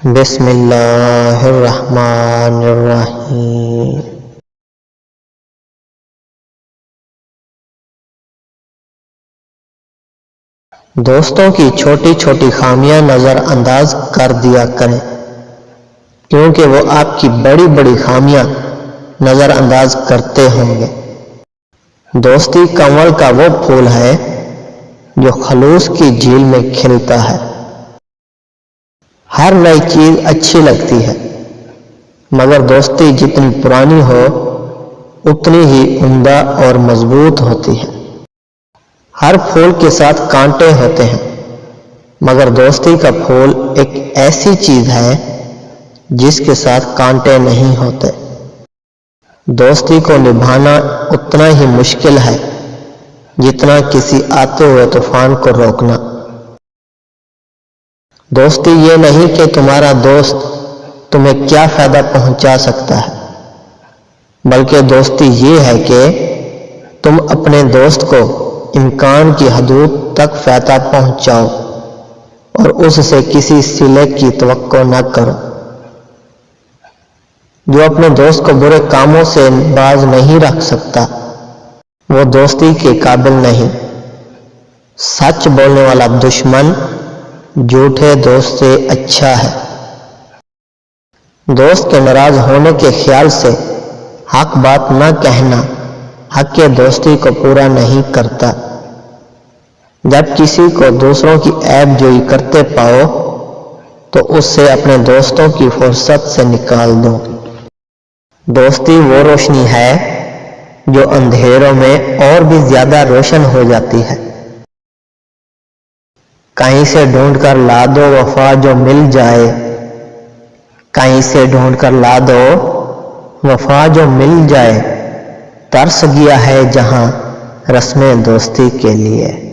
بسم اللہ الرحمن الرحیم۔ دوستوں کی چھوٹی چھوٹی خامیاں نظر انداز کر دیا کریں، کیونکہ وہ آپ کی بڑی بڑی خامیاں نظر انداز کرتے ہوں گے۔ دوستی کنول کا وہ پھول ہے جو خلوص کی جھیل میں کھلتا ہے۔ ہر نئی چیز اچھی لگتی ہے، مگر دوستی جتنی پرانی ہو اتنی ہی عمدہ اور مضبوط ہوتی ہے۔ ہر پھول کے ساتھ کانٹے ہوتے ہیں، مگر دوستی کا پھول ایک ایسی چیز ہے جس کے ساتھ کانٹے نہیں ہوتے۔ دوستی کو نبھانا اتنا ہی مشکل ہے جتنا کسی آتے ہوئے طوفان کو روکنا۔ دوستی یہ نہیں کہ تمہارا دوست تمہیں کیا فائدہ پہنچا سکتا ہے، بلکہ دوستی یہ ہے کہ تم اپنے دوست کو امکان کی حدود تک فائدہ پہنچاؤ اور اس سے کسی صلے کی توقع نہ کرو۔ جو اپنے دوست کو برے کاموں سے باز نہیں رکھ سکتا وہ دوستی کے قابل نہیں۔ سچ بولنے والا دشمن جھوٹے دوست سے اچھا ہے۔ دوست کے ناراض ہونے کے خیال سے حق بات نہ کہنا حق کے دوستی کو پورا نہیں کرتا۔ جب کسی کو دوسروں کی عیب جوئی کرتے پاؤ تو اس سے اپنے دوستوں کی فرصت سے نکال دو۔ دوستی وہ روشنی ہے جو اندھیروں میں اور بھی زیادہ روشن ہو جاتی ہے۔ کہیں سے ڈھونڈ کر لا دو وفا جو مل جائے، کہیں سے ڈھونڈ کر لا دو وفا جو مل جائے، ترس گیا ہے جہاں رسم دوستی کے لیے۔